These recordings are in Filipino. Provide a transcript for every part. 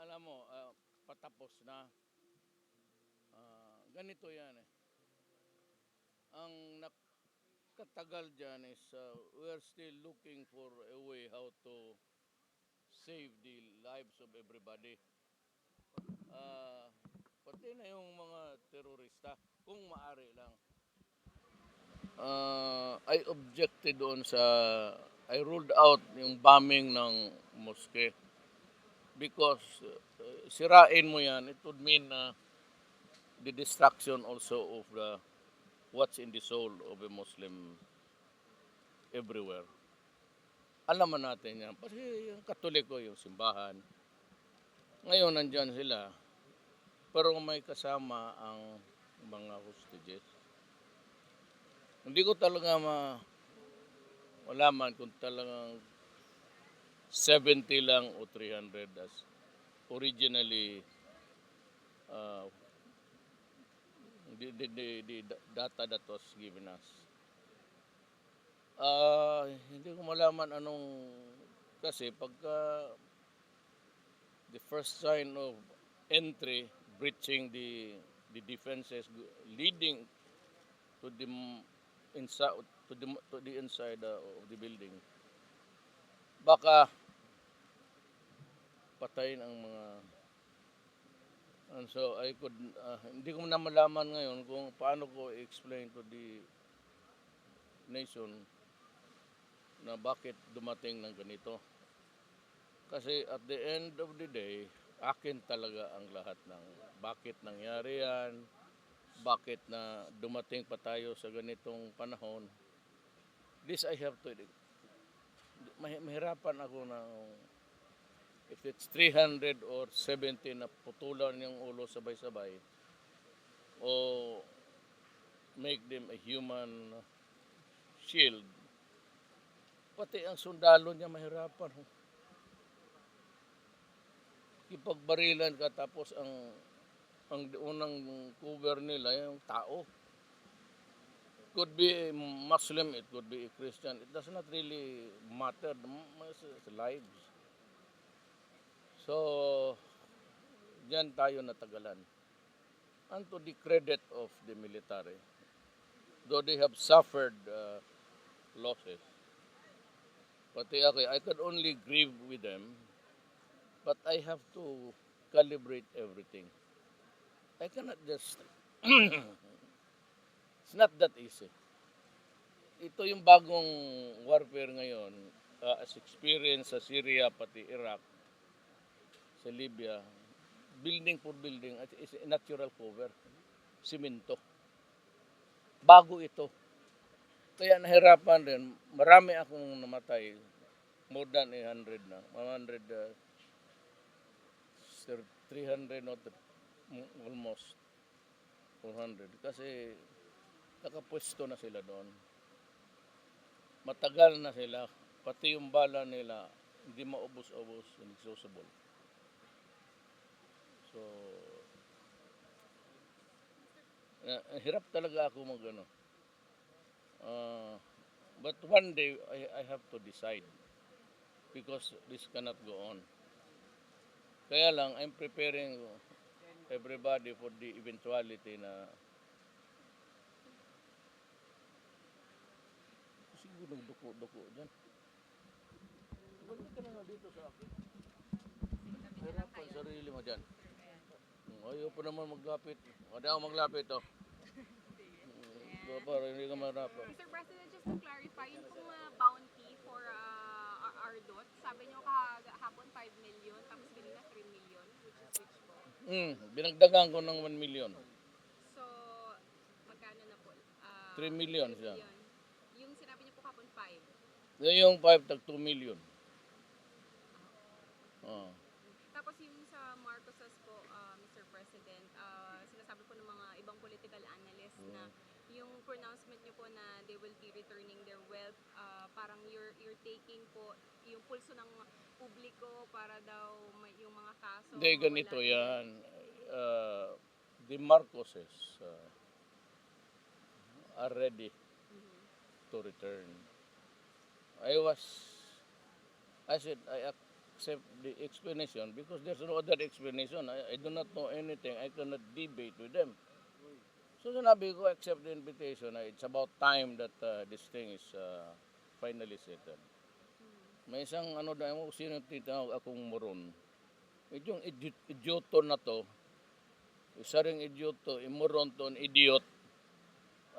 Alam mo, patapos na. Ganito yan eh. Ang nakatagal dyan is we're still looking for a way how to save the lives of everybody. Uh, Pati na yung mga terorista, kung maari lang. I objected doon sa, I ruled out yung bombing ng mosque because sirain mo yan, it would mean the destruction also of the what's in the soul of a Muslim everywhere. Alam natin yan. Kasi yung Katoliko, yung simbahan, ngayon nandyan sila, pero may kasama ang mga hostages. Hindi ko talaga malaman kung talagang 70 lang o 300 as originally uh, the data that was given us. Hindi ko malaman anong kasi pagka the first sign of entry breaching the defenses leading to the inside to the inside of the building, baka patayin ang mga, and so I could hindi ko na malaman ngayon kung paano ko i-explain to the nation na bakit dumating ng ganito. Kasi at the end of the day, akin talaga ang lahat ng bakit nangyari yan, bakit na dumating pa tayo sa ganitong panahon. This I have to, mahirapan ako na if it's 300 or 70 na putulan yung ulo sabay-sabay o make them a human shield. Pati ang sundalo niya mahirapan. Ipagbarilan ka tapos ang unang cover nila yung tao. Could be a Muslim, it could be a Christian. It does not really matter. It's lives. So, diyan tayo natagalan. And to the credit of the military, though they have suffered losses, but I could only grieve with them, but I have to calibrate everything. I cannot just, it's not that easy. Ito yung bagong warfare ngayon, as experience sa Syria, pati Iraq, sa Libya, building for building, is a natural cover, simento. Bago ito. Kaya nahirapan rin, marami akong namatay, more than 100 na, 100, 300, not almost 400. Kasi nakapwesto na sila doon. Matagal na sila, pati yung bala nila, hindi maubos-ubos, inexhaustible. So, hirap talaga ako mag-ano. But one day, I have to decide because this cannot go on. Kaya lang, I'm preparing everybody for the eventuality na siguro duko-duko dyan. Balik ka na nga dito sa akin. Hirapan sarili mo dyan. Ayaw pa naman maglapit. Wala ako maglapit to. Para hindi ka mahirapan. Mr. President, just to clarify, yung pong bounty for our dot, sabi nyo kahapon 5 million, tapos bigla na 3 million, which is which po? Binagdagan ko ng 1 million. So, magkano na po? 3 million siya. Yung sinabi nyo po kahapon 5. Yung 5 tag 2 million. Tapos yung sa Marcoses po, Mr. President, sinasabi po ng mga ibang political analysts na yung pronouncement nyo po na they will be returning their wealth, parang you're taking po yung pulso ng publiko para daw yung mga kaso Hindi, mawala ganito na yan. The Marcoses are ready Mhm. to return. I said, I accept the explanation because there's no other explanation. I do not know anything. I cannot debate with them. So sinabi ko, accept the invitation. It's about time that this thing is finally settled. May isang ano na mo, sino tinawag akong moron. Yung idioto na to, isa ring idioto, moron to, an idiot.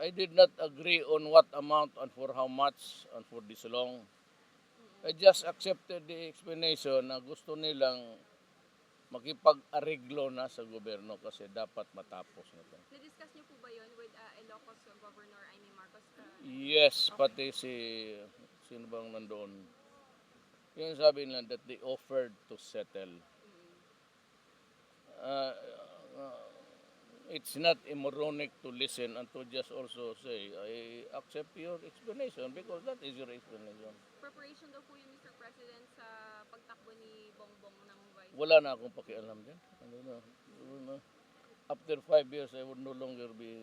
I did not agree on what amount and for how much and for this long. I just accepted the explanation na gusto nilang makipag-ariglo na sa gobyerno kasi dapat matapos na to. Na-discuss niyo po ba yun with Ilocos Governor Amy Marcos? Yes, pati sino bang nandoon? Yung sabi nila that they offered to settle. Uh, uh, it's not moronic to listen and to just also say, I accept your explanation because that is your explanation. Preparation daw po yung Mr. President sa pagtakbo ni Bongbong ng Vice. Wala na akong pakialam dyan. Ano na. After 5 years, I would no longer be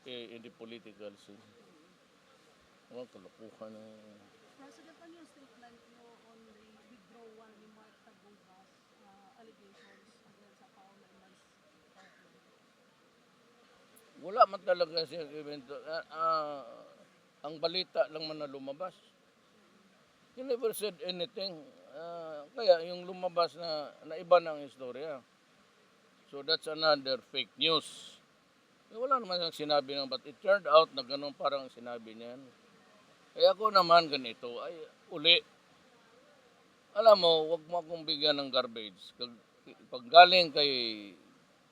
in the political scene. Ano, kalokohan na. President, ano yung statement mo on the withdrawal ni Mark Taguba's allegations against sa Paolo Eman's partner? Wala man talaga siyang evento. Ang balita lang man na lumabas. He never said anything. Kaya yung lumabas na iba ng istorya. So that's another fake news. Wala naman siyang sinabi ng but it turned out na ganun parang sinabi niyan. Kaya ako naman ganito, ay uli. Alam mo, wag mo akong bigyan ng garbage. Pag galing kay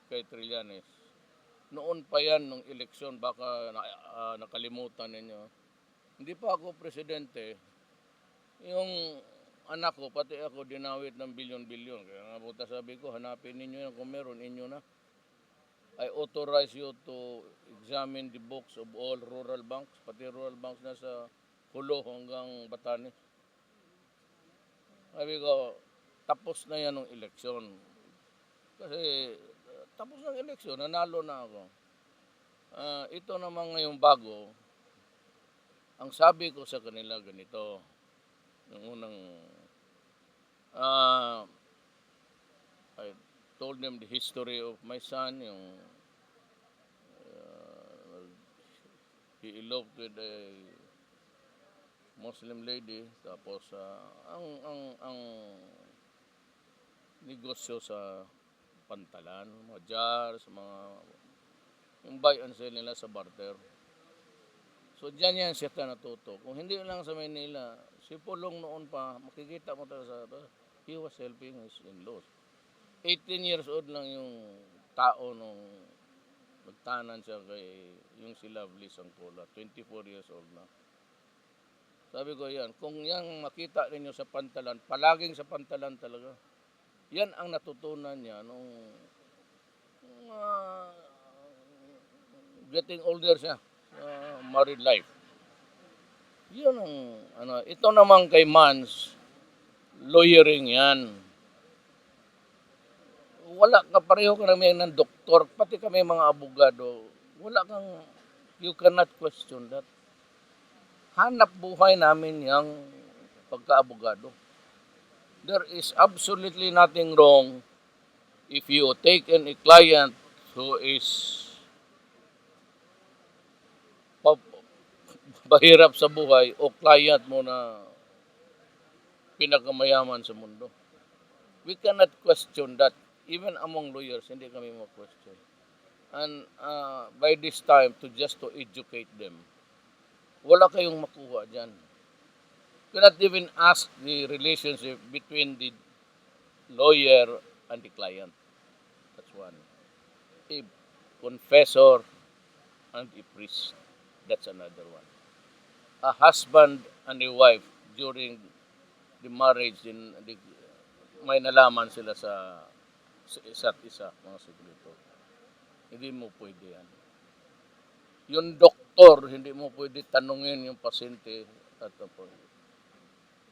Trillanes, noon pa yan nung eleksyon, baka nakalimutan ninyo. Hindi pa ako presidente, yung anak ko, pati ako, dinawit ng bilyon-bilyon. Kaya nga buta sabi ko, hanapin ninyo yan kung meron, inyo na. I authorize you to examine the books of all rural banks, pati rural banks na sa Hulo hanggang Batanes. Sabi ko, tapos na yan ng eleksyon. Kasi tapos ng eleksyon, nanalo na ako. Ito naman ngayong bago, ang sabi ko sa kanila ganito, yung unang, I told them the history of my son, yung he eloped with a Muslim lady, tapos ang negosyo sa pantalan, mga jars, yung buy and sell nila sa barter. So diyan yan siya natuto. Kung hindi lang sa Manila, si Pulong noon pa, makikita mo talaga he was helping his in-laws. 18 years old lang yung tao nung nagtanan siya kay yung si Lovely Sangkola. 24 years old na. Sabi ko yan, kung yan makita ninyo sa pantalan, palaging sa pantalan talaga. Yan ang natutunan niya nung getting older siya, married life. Yun ang, ito naman kay Mans, lawyering yan. Wala ka, pareho kami ng doktor, pati kami mga abogado. Wala kang, you cannot question that. Hanap buhay namin yung pagka-abogado. There is absolutely nothing wrong if you take a client who is bahirap sa buhay o client mo na pinakamayaman sa mundo. We cannot question that. Even among lawyers, hindi kami ma-question. And by this time, just to educate them, wala kayong makuha dyan. Cannot even ask the relationship between the lawyer and the client. That's one. A confessor and a priest. That's another one. A husband and a wife during the marriage, may nalaman sila sa isa't isa, mga sekreto. Hindi mo pwede yan. Yung doktor, hindi mo pwede tanungin yung pasyente at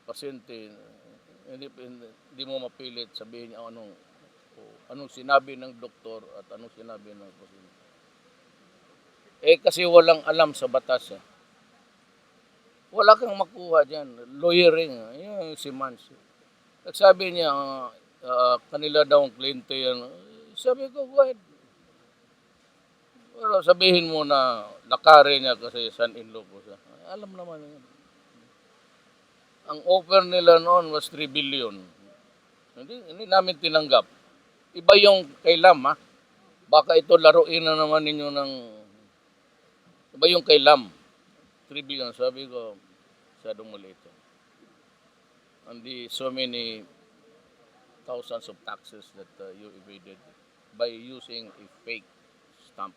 pasyente, hindi mo mapilit sabihin niya anong sinabi ng doktor at anong sinabi ng pasyente. Kasi walang alam sa batas. Wala kang makuha diyan. Lawyering. Yung si Mans. Nagsabi niya, kanila daw ang kliyente yan. Sabi ko, go ahead. Pero sabihin mo na lakari niya kasi son-in-law ko siya. Alam naman yun. Ang offer nila noon was 3 billion. Hindi namin tinanggap. Iba yung kay Lam, ha? Baka ito laruin na naman ninyo ng... Iba yung kay Lam. 3 billion. Sabi ko, masyadong maliit. And so many thousands of taxes that you evaded by using a fake stamp.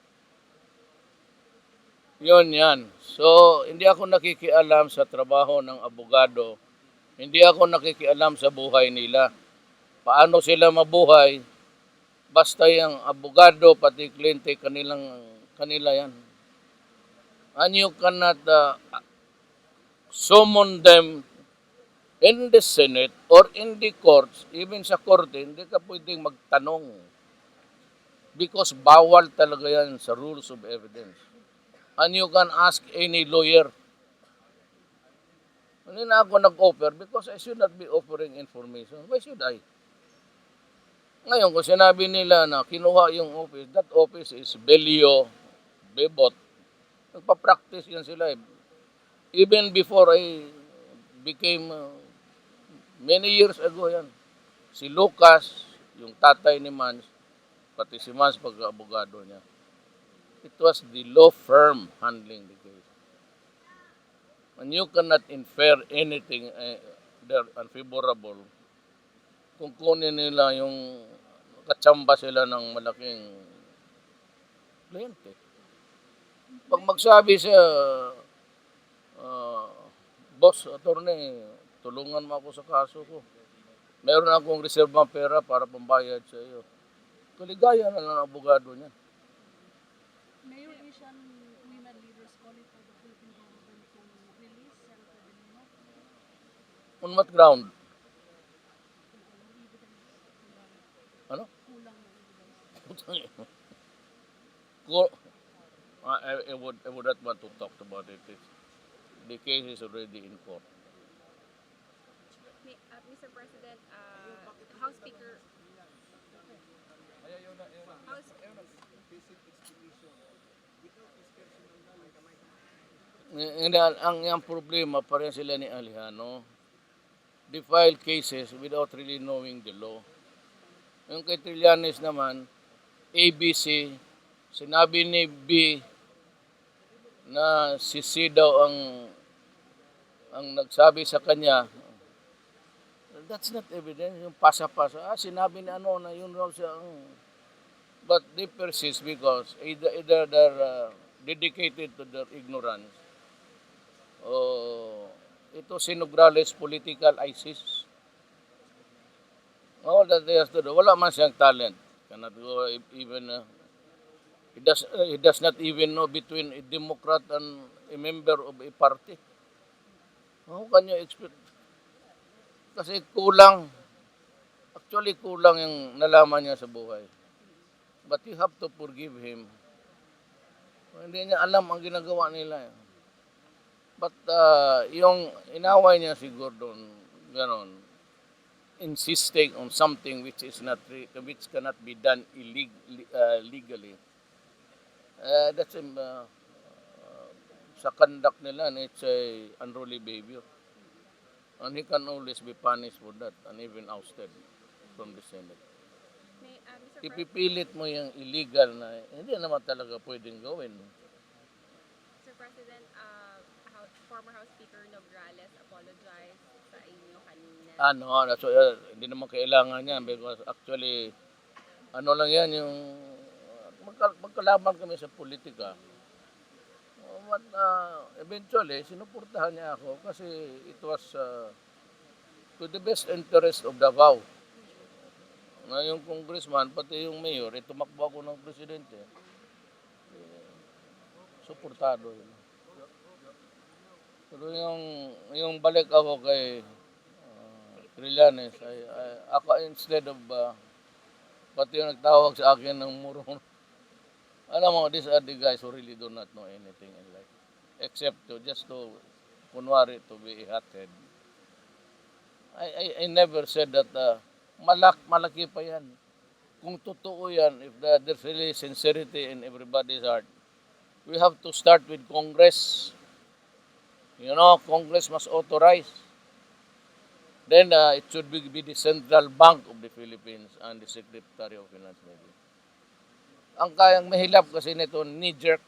Yan. So, hindi ako nakikialam sa trabaho ng abogado. Hindi ako nakikialam sa buhay nila. Paano sila mabuhay? Basta yung abogado, pati kliyente, kanila yan. And you cannot summon them in the Senate or in the courts, even sa korte, hindi ka pwedeng magtanong. Because bawal talaga yan sa rules of evidence. And you can ask any lawyer. Hindi na ako nag-offer because I should not be offering information. Why should I? Ngayon, kung sinabi nila na kinuha yung office, that office is Belio, Bebot. Nagpa-practice yan sila. Even before I became, many years ago yan. Si Lucas, yung tatay ni Mans, pati si Mans pagka-abogado niya. It was the law firm handling the case. And you cannot infer anything there unfavorable kung kunin nila yung katsamba sila ng malaking kliyente. Pag magsabi siya, boss, attorney, tulungan mo ako sa kaso ko. Meron akong reserve pera para pambayad sa iyo. Kaligaya na ng abogado niya. Mayor, Asian women leaders calling for the Philippine government to release Senator Benino. On what ground? Ano? Kulang na evidence. I would not want to talk about it. The case is already in court. Mr. President, House Speaker, Ang problema pa rin sila ni Alejano. They file cases without really knowing the law. Yung kay Trillanes naman, ABC, sinabi ni B na si C daw ang nagsabi sa kanya. That's not evidence. Yung pasa-pasa. Sinabi ni ano na yun raw siya. But they persist because either they're dedicated to their ignorance. Ito Sinugrales political ISIS. All that they has to do. Wala man siyang talent. Cannot go even... he does not even know between a Democrat and a member of a party. How can you expect? Kasi kulang. Actually, kulang yung nalaman niya sa buhay. But you have to forgive him. Hindi niya alam ang ginagawa nila. But yung inaway niya si Gordon, ganon, insisting on something which cannot be done legally. That's sa conduct nila, it's a unruly behavior. And he can always be punished for that and even ousted from the Senate. Mr. Ipipilit mo yung illegal na hindi naman talaga pwedeng gawin. Mr. President, former House Speaker Nograles apologized sa inyo kanina. So, hindi naman kailangan yan because actually, ano lang yan, yung magkalaban kami sa politika. But eventually, sinuportahan niya ako kasi it was to the best interest of Davao. Na yung congressman, pati yung mayor, tumakbo ako ng presidente. Suportado yun. Pero yung balik ako kay Trillanes. Ako instead of, pati yung nagtawag sa akin ng murong, alam mo, these are the guys who really do not know anything in life. Except to, just to, kunwari, to be hothead. I never said that, malaki pa yan. Kung totoo yan, if there's really sincerity in everybody's heart, we have to start with Congress. You know, Congress must authorize. Then it should be the Central Bank of the Philippines and the Secretary of Finance maybe. Ang kayang mahilap kasi nito, knee-jerk,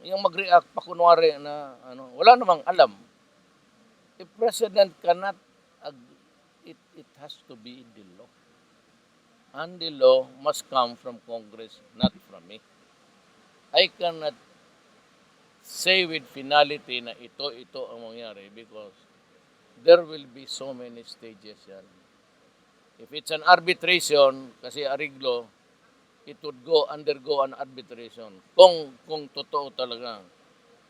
yung mag-react pa kunwari na ano, wala namang alam. If President cannot, it has to be in the law. And the law must come from Congress, not from me. I cannot say with finality na ito ang mangyari because there will be so many stages yan. If it's an arbitration, kasi ariglo, it would undergo an arbitration kung totoo talaga.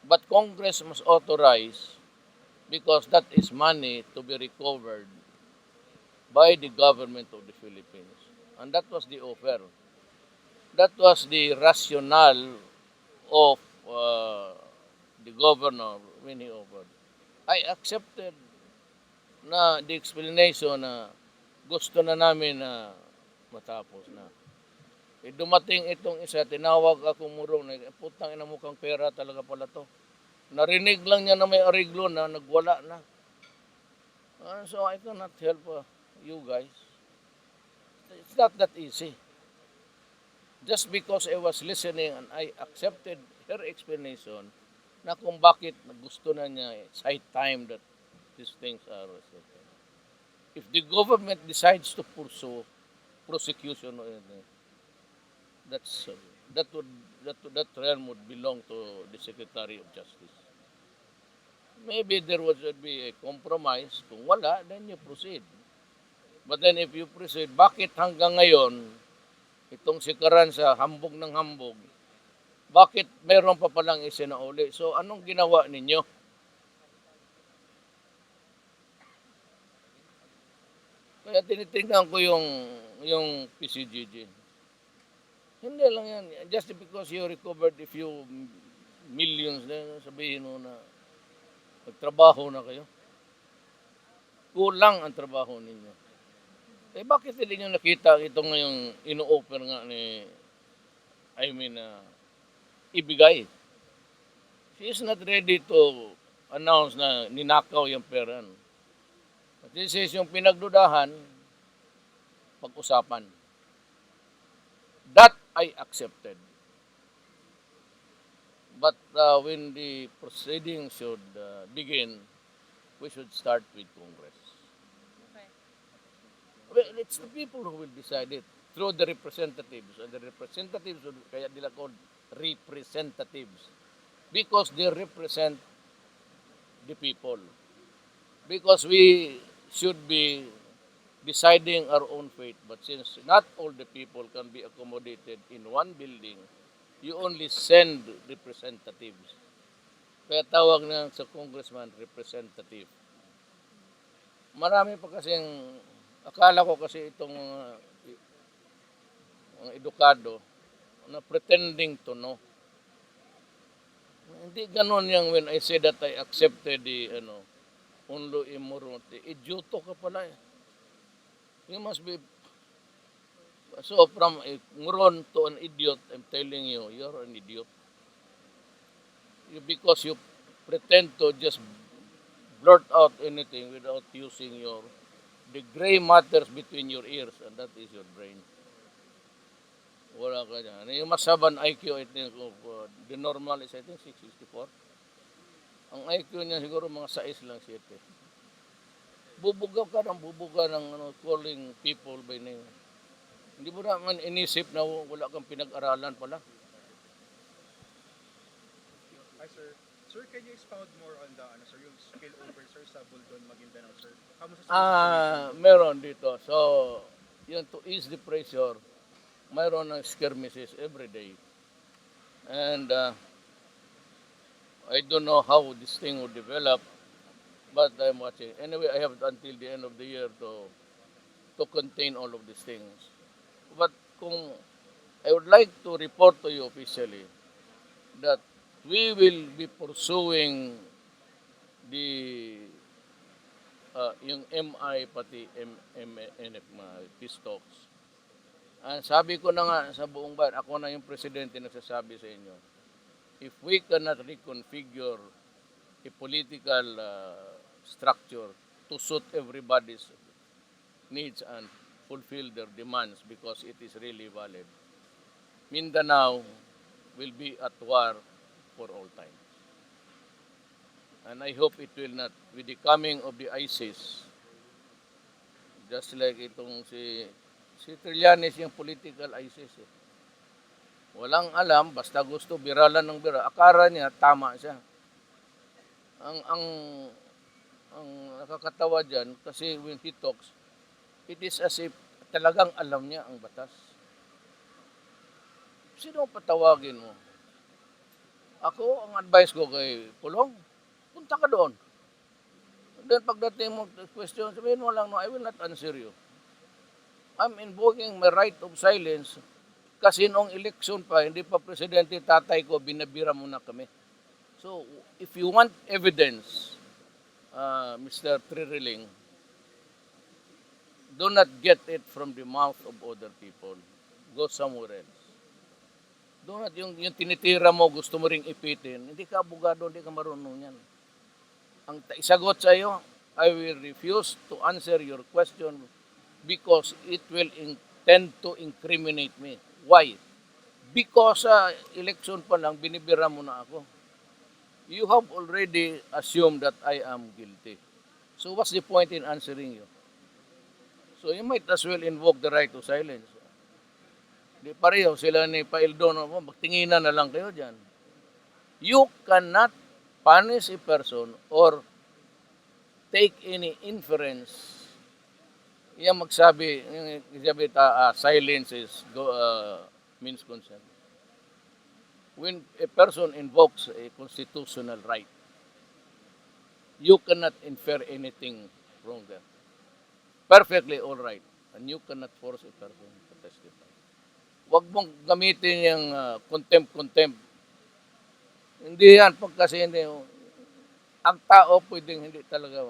But Congress must authorize because that is money to be recovered by the government of the Philippines. And that was the offer. That was the rationale of the governor when he offered. I accepted na the explanation na gusto na namin na matapos na. Dumating itong isa, tinawag ako murong, putang ina mukhang pera talaga pala to. Narinig lang niya na may ariglo na, nagwala na. So I cannot help you guys. It's not that easy. Just because I was listening and I accepted her explanation na kung bakit gusto na niya, it's high time that these things are settled. If the government decides to pursue prosecution or anything, that realm would belong to the Secretary of Justice. Maybe there would be a compromise. Kung wala, then you proceed. But then if you proceed, bakit hanggang ngayon, itong si Carranza, hambog ng hambog, bakit mayroon pa palang isinauli? So anong ginawa ninyo? Kaya tinitingnan ko yung PCGG. Hindi lang yan. Just because you recovered a few millions, sabihin mo na nagtrabaho na kayo. Kulang ang trabaho ninyo. Bakit hindi nyo nakita ito ngayong ino-offer nga ni, ibigay? She is not ready to announce na ninakaw yung pera. At this is yung pinagdudahan, pag-usapan. That I accepted. But when the proceedings should begin, we should start with Congress. Okay. Well, it's the people who will decide it through the representatives. And the representatives, kaya nila called representatives. Because they represent the people. Because we should be deciding our own fate. But since not all the people can be accommodated in one building, you only send representatives. Kaya tawag na sa congressman, representative. Marami pa kasing, akala ko kasi itong mga edukado na pretending to know. Hindi ganon yung when I say that I accepted the unlo immorality. Idioto ka pala eh. You must be, so from a moron to an idiot, I'm telling you, you're an idiot. Because you pretend to just blurt out anything without using the gray matters between your ears, and that is your brain. Wala ka dyan. Yung masaban IQ, I think, of, the normal is, I think, 664. Ang IQ niya siguro mga 6 lang, 7. Bubugaw ka ng calling people by name. Hindi mo naman inisip na wala kang pinag-aralan pala. Hi, sir. Sir, can you expound more on the yung spillover, sir, sa Buldon, Maguindanao, sir? Kamusta Meron dito. So, yun, to ease the pressure, mayroon ng skirmishes every day. And I don't know how this thing will develop, but I'm watching. Anyway, I have until the end of the year to to contain all of these things. But kung I would like to report to you officially that we will be pursuing the yung MI pati MNF mga peace talks. Sabi ko na nga sa buong bayan, ako na yung presidente nagsasabi sa inyo, if we cannot reconfigure a political structure to suit everybody's needs and fulfill their demands because it is really valid, Mindanao will be at war for all time. And I hope it will not, with the coming of the ISIS, just like itong si Trillanes yung political ISIS. Walang alam, basta gusto biralan ng bira. Akala niya, tama siya. Ang ang nakakatawa dyan, kasi when he talks, it is as if talagang alam niya ang batas. Sino patawagin mo? Ako, ang advice ko kay Pulong, punta ka doon. Then pagdating mo question, sabihin mo lang, no, I will not answer you. I'm invoking my right of silence kasi noong election pa, hindi pa presidente tatay ko, binabira mo na kami. So, if you want evidence, Mr. Tririling, do not get it from the mouth of other people. Go somewhere else. Do not, yung tinitira mo, gusto mo ring ipitin, hindi ka abogado, hindi ka marunong yan. Ang isagot sa iyo, I will refuse to answer your question because it will tend to incriminate me. Why? Because sa election pa lang, binibira mo na ako. You have already assumed that I am guilty. So what's the point in answering you? So you might as well invoke the right to silence. Di pareho sila ni Paildon, magtinginan na lang kayo dyan. You cannot punish a person or take any inference. Yan magsabi, silence is means consent. When a person invokes a constitutional right, you cannot infer anything from there. Perfectly all right. And you cannot force a person to testify. Huwag mong gamitin yung contempt. Hindi yan, kasi hindi. Ang tao pwedeng hindi talaga.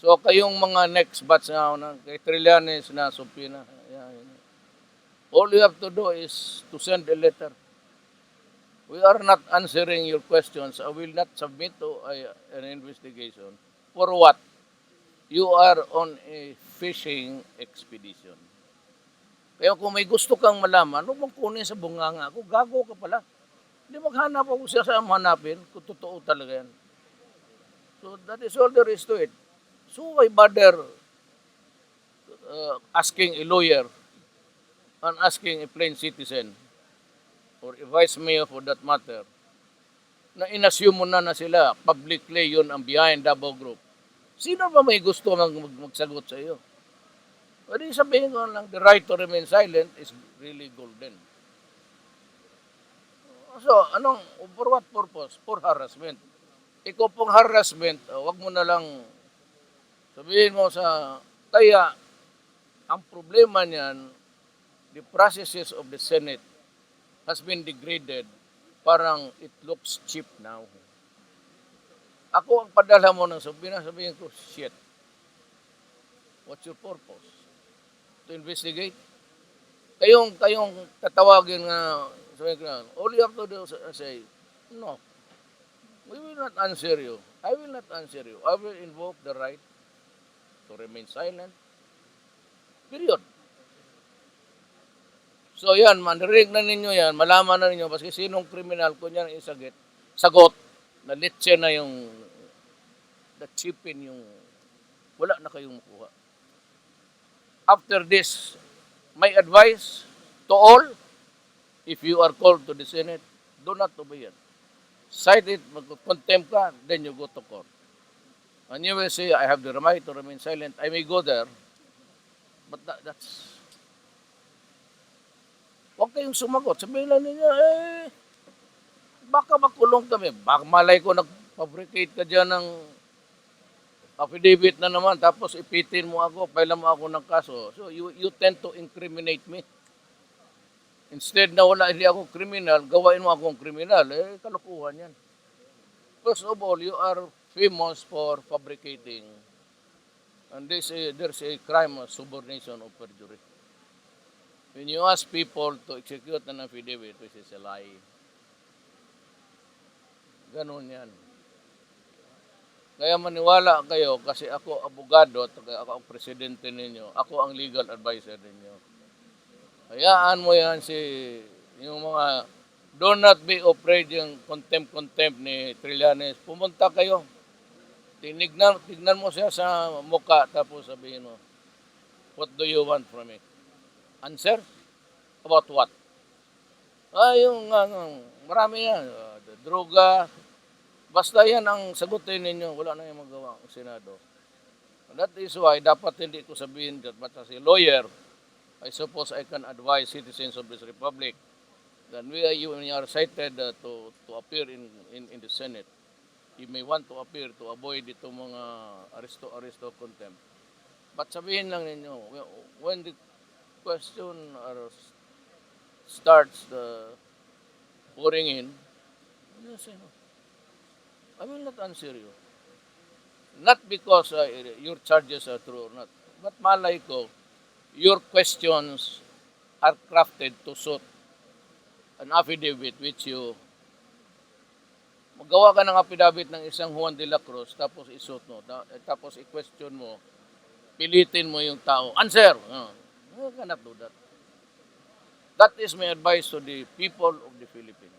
So kayong mga next batch na kay Trillanes na supina, all you have to do is to send a letter. We are not answering your questions. I will not submit to an investigation. For what? You are on a fishing expedition. Kaya kung may gusto kang malaman, huwag mong kunin sa bunganga ako, gago ka pala. Hindi maghanap ako siya sa hanapin kung totoo talaga yan. So that is all there is to it. So why bother asking a lawyer and asking a plain citizen or a vice mayor for that matter na inassume mo na sila publicly yun ang behind Davao Group. Sino ba may gusto magsagot sa iyo? Pwede sabihin ko lang, the right to remain silent is really golden. So, for what purpose? For harassment. Ikaw pong harassment, wag mo na lang sabihin mo kaya, ang problema niyan, the processes of the Senate has been degraded. Parang it looks cheap now. Ako ang padala mo ng sabihin ko, shit. What's your purpose? To investigate? Kayong tatawagin nga, sabihin ko na, all you have to do is say, no, we will not answer you. I will not answer you. I will invoke the right to remain silent. Period. So yan, manirinig na ninyo yan, malaman na ninyo, kasi sinong kriminal ko niyan sagot, na litse na yung, chipin yung, wala na kayong makuha. After this, my advice to all, if you are called to the Senate, do not obey it. Cite it, mag-contempt ka, then you go to court. And you will say, I have the right to remain silent. I may go there, but that's... Huwag kayong sumagot. Sabihin lang ninyo, baka makulong kami. Baka malay ko nag-fabricate ka dyan ng affidavit na naman, tapos ipitin mo ako, pailan mo ako ng kaso. So you tend to incriminate me. Instead na wala, hindi ako criminal, gawain mo akong criminal. Eh, kalukuhan yan. First of all, you are famous for fabricating. And there's a crime of subornation of perjury. When you ask people to execute an affidavit, which is a lie, ganun yan. Kaya maniwala kayo kasi ako abogado at ako ang presidente ninyo. Ako ang legal advisor ninyo. Hayaan mo yan yung mga do not be afraid yung contempt ni Trillanes. Pumunta kayo. Tignan mo siya sa muka tapos sabihin mo, what do you want from me? Answer? About what? Marami yan. Droga. Basta yan ang sagutin ninyo. Wala na yung magawa ang Senado. That is why dapat hindi ko sabihin that, but as a lawyer, I suppose I can advise citizens of this republic that when you are cited to appear in the Senate, you may want to appear to avoid itong mga arresto contempt. But sabihin lang ninyo, when the question starts pouring in, you say no. I will not answer you. Not because your charges are true or not, but malay ko, your questions are crafted to suit an affidavit which you magawa ka ng affidavit ng isang Juan de la Cruz tapos isuot mo, tapos i-question mo, pilitin mo yung tao. Answer! You cannot do that. That is my advice to the people of the Philippines.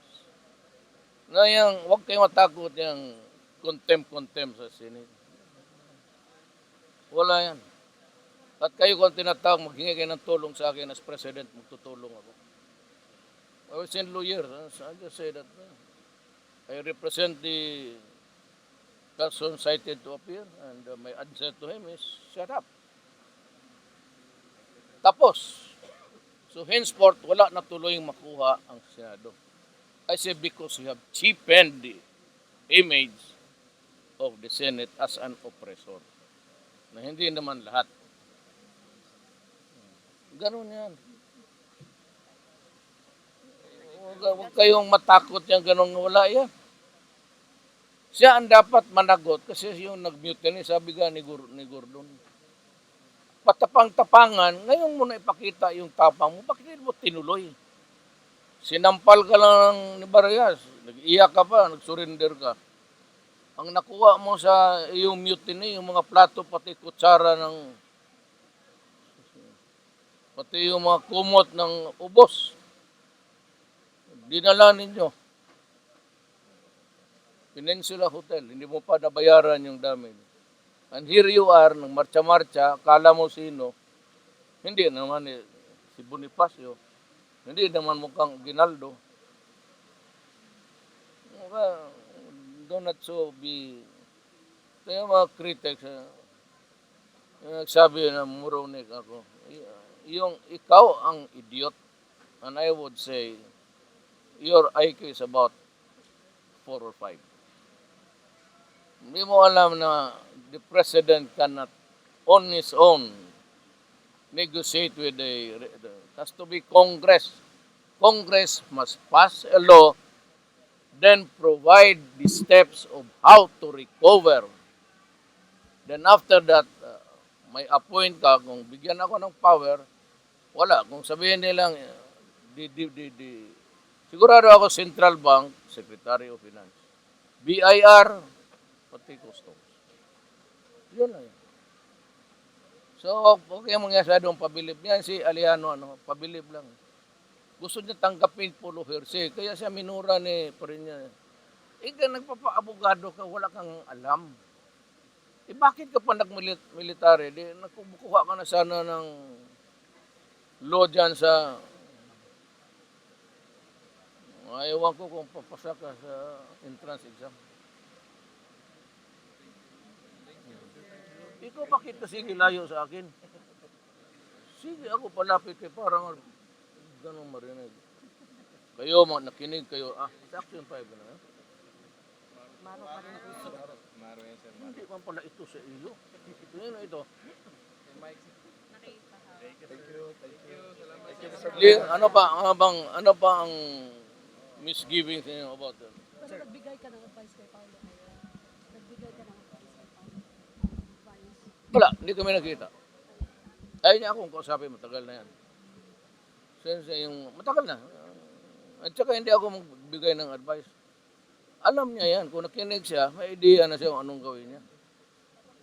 Ngayon, huwag kayong matakot yung contempt sa Senate. Wala yan. At kayo kung tinatawag, maghingi kayo ng tulong sa akin as president, magtutulong ako. I was a lawyer. I just say that I represent the person cited to appear and my answer to him is, shut up. Tapos. So henceforth, wala na tuloy makuha ang Senado. I say because you have cheapened the image of the Senate as an oppressor. Na hindi naman lahat. Ganun yan. Huwag kayong matakot yan, ganun wala yan. Siya ang dapat managot kasi yung nag-mutiny, sabi ka ni Gordon. Patapang-tapangan, ngayon mo na ipakita yung tapang mo, bakit mo tinuloy? Sinampal ka lang ni Barayas, nag-iyak ka pa, nag-surrender ka. Ang nakuha mo sa iyong mutiny, yung mga plato, pati kutsara pati yung mga kumot ng ubos, dinala ninyo. Peninsula Hotel, hindi mo pa nabayaran yung damage. And here you are, nang marcha-marcha, kala mo sino, hindi naman si Bonifacio, hindi naman mukhang Ginaldo. Do not so be, kaya mga critics, nagsabi na moronic ako, yung ikaw ang idiot, and I would say, your IQ is about 4 or 5. Hindi mo alam na the president cannot on his own negotiate with it has to be Congress. Congress must pass a law, then provide the steps of how to recover. Then after that, may appoint ka, kung bigyan ako ng power, wala. Kung sabihin nilang, sigurado ako Central Bank, Secretary of Finance. BIR, pati customs. Yun lang yan. So, okay ang mga masyadong pabilib. Yan si Aliano, pabilib lang. Gusto niya tanggapin polo hearsay. Kaya siya minura ni Perinya. Nagpapa-abogado ka, wala kang alam. Bakit ka pa nag-military? Nakukuha ka na sana ng law dyan sa... Ayawan ko kung papasa ka sa entrance exam. Ikaw bakit kasi layo sa akin? Sige, ako palapit kay parang ganun marinig. Kayo, nakinig kayo. Section 5 na. Maro pa rin ako. Maro yan, sir. Hindi man pala ito sa iyo. Tingnan mo ito. Nakita ha. Thank you. Salamat. Thank you, Mr. Ano pa ang misgivings niyo about that? Pero nagbigay ka ng advice kay Paolo. Nagbigay ka ng advice kay Paolo. Advice. Wala, hindi kami nakita. Ayaw niya akong kausapin, matagal na yan. Since yung, matagal na. At saka hindi ako magbigay ng advice. Alam niya yan, kung nakinig siya, may idea na siya kung anong gawin niya.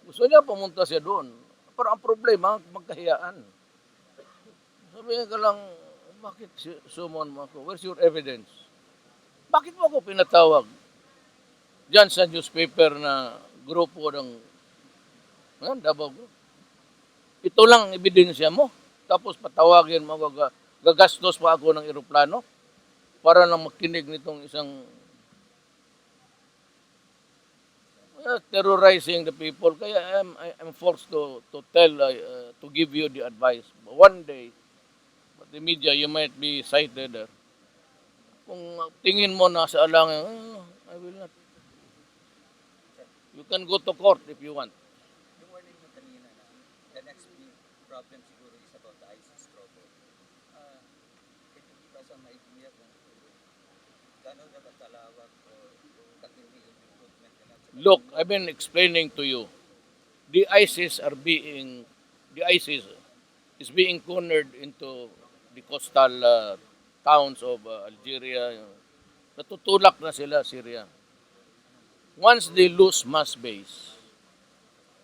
Gusto niya pumunta siya doon. Pero ang problema, magkahiyaan. Sabi niya ka lang, bakit summon mo ako? Where's your evidence? Bakit mo ako pinatawag? Diyan sa newspaper na grupo ng Davao Group. Ito lang ang ebidensya mo. Tapos patawagin mo, gagastos pa ako ng eroplano para lang makinig nitong isang terrorizing the people. Kaya I'm forced to tell, to give you the advice. One day, but the media, you might be cited there. Kung tingin mo nasa alangan, I will not. You can go to court if you want. Yung warning mo kanina na the next big problem siguro is about the ISIS trouble. Can you give us some idea kung gano'n na ba kalawak o katindi yung recruitment nila? Look, I've been explaining to you. The ISIS is being cornered into the coastal towns of Algeria. Natutulak na sila, Syria. Once they lose mass base,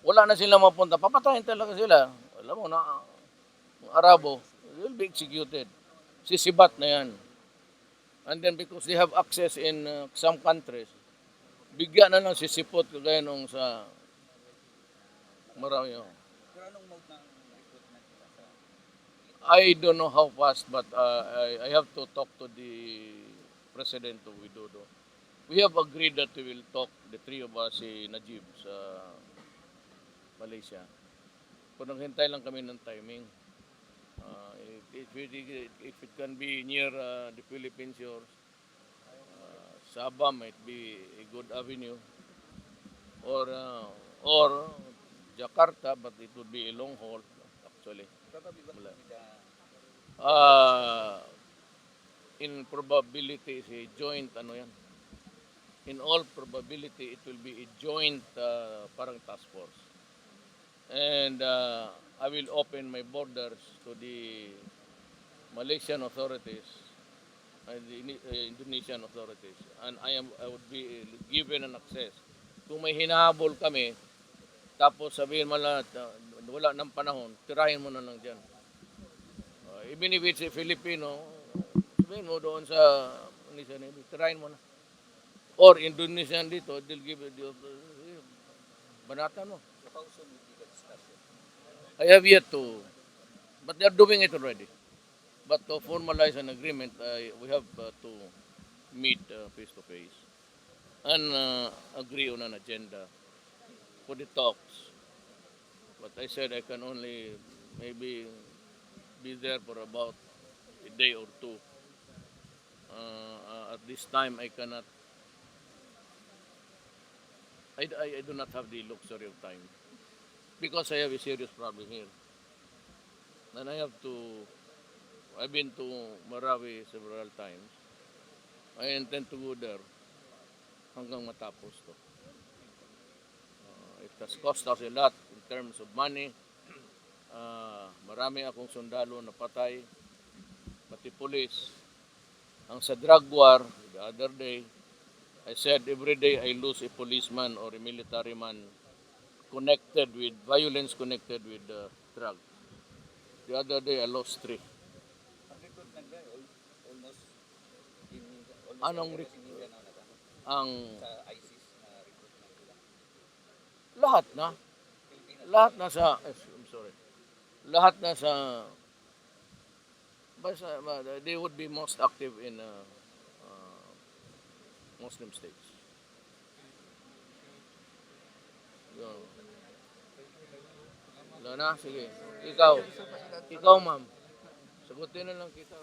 wala na sila mapunta. Papatayin talaga sila. Alam mo na, ang Arabo, they will be executed. Sisibat na yan. And then because they have access in some countries, bigyan na lang sisipot kagaya nung sa marami. Pero anong mode ng recruitment nila sa I don't know how fast, but I have to talk to the President of Widodo. We have agreed that we will talk, the three of us, si Najib sa Malaysia. Kung naghintay lang kami ng timing. If it can be near the Philippine shores, Sabah might be a good avenue. Or Jakarta, but it would be a long haul, actually. probably what Wala. would be the In probability, is a joint, in all probability, it will be a joint parang task force. And I will open my borders to the Malaysian authorities and the Indonesian authorities. And I would be given an access. Kung may hinahabol kami, tapos sabihin mo lang, wala ng panahon, tirahin mo na lang dyan. Even if it's a Filipino, sabihin mo doon sa Indonesian Navy, tirahin mo na. Or Indonesian dito, they'll give it, banatan mo. how soon would be the discussion? I have yet to, but they're doing it already. But to formalize an agreement, we have to meet face to face and agree on an agenda for the talks. But I said I can only maybe be there for about a day or two. At this time, I cannot. I do not have the luxury of time because I have a serious problem here. And I've been to Marawi several times. I intend to go there hanggang matapos to. It has cost us a lot in terms of money. Marami akong sundalo na patay, pati police. Ang sa drug war, the other day, I said every day I lose a policeman or a military man connected with violence, connected with drugs. The other day I lost 3. Ang recruitment ba, almost Anong almost in Mindanao na ba? Ang Sa ISIS na recruitment nila. lahat na, Pilipinas. lahat na sa, I'm sorry, lahat na sa, basta, they would be most active in Muslim states. So, wala na, sige. Ikaw ma'am, sagutin na lang kita.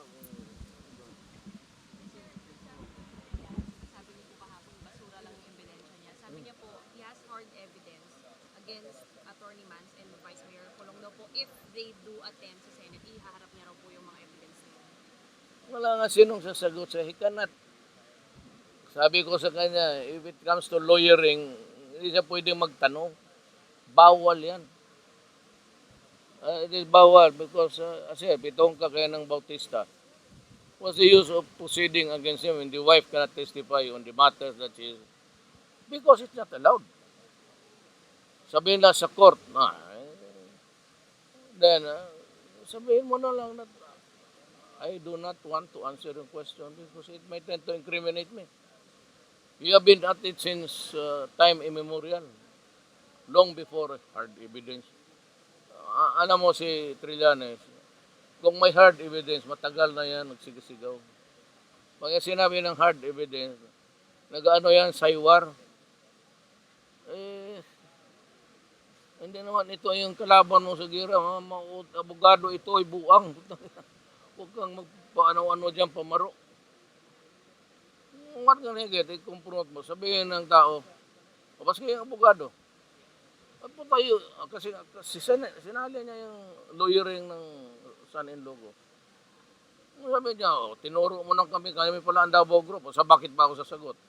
Sabi niyo po kahapon, basura lang yung ebidensya niya. Sabi niya po, he has hard against Attorney Mans and Vice Mayor Colong daw po if they do attend sa Senate, ihaharap niya raw po yung mga evidence na yun. Wala nga sinong sasagot sa he cannot. Sabi ko sa kanya, if it comes to lawyering, hindi siya pwedeng magtanong. Bawal yan. It is bawal because, kasi pitong ka kaya ng Bautista. What's the use of proceeding against him when the wife cannot testify on the matters that she is? Because it's not allowed. Sabihin na sa court, then, sabihin mo na lang na I do not want to answer your question because it may tend to incriminate me. We have been at it since time immemorial, long before hard evidence. Alam mo si Trillanes, kung may hard evidence, matagal na yan nagsigasigaw. Pag sinabi ng hard evidence, nag-ano yan, saywar. Hindi naman ito yung kalaban mo sa gira. Abogado ito ay buang. Huwag kang magpaano-ano dyan, pamaro. What ka nagigit, i-confront mo. Sabihin ng tao, papas kayo yung abogado. At po tayo, kasi sinali niya yung lawyering ng son-in-law ko. Sabi niya, tinuro mo lang kami pala ang Davao Group. Sa bakit ba ako sasagot?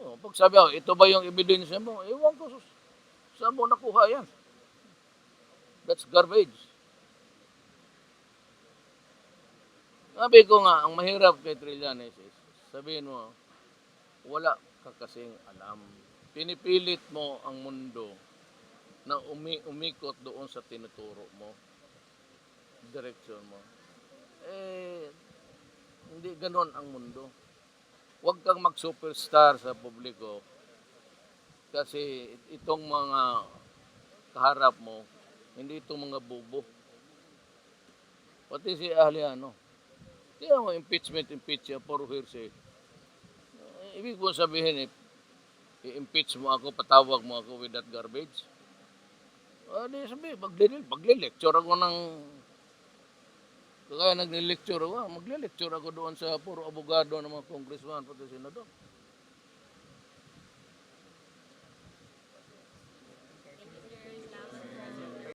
Pag sabi ako, ito ba yung ebidensya mo? Ewan ko, saan mo nakuha yan? That's garbage. Sabi ko nga, ang mahirap kay Trillanes is, sabihin mo, wala ka kasing alam. Pinipilit mo ang mundo na umikot doon sa tinuturo mo, direksyon mo. Hindi ganon ang mundo. Huwag kang mag-superstar sa publiko kasi itong mga kaharap mo, hindi itong mga bubo. Pati si Aliano. Kaya mo impeach siya for hearsay. Ibig ko sabihin, i-impeach mo ako, patawag mo ako with that garbage. Di sabi, magle-lecture ako ng... Kaya nagle-lecture ako, magle-lecture ako doon sa puro abogado ng mga congressman, pati senador.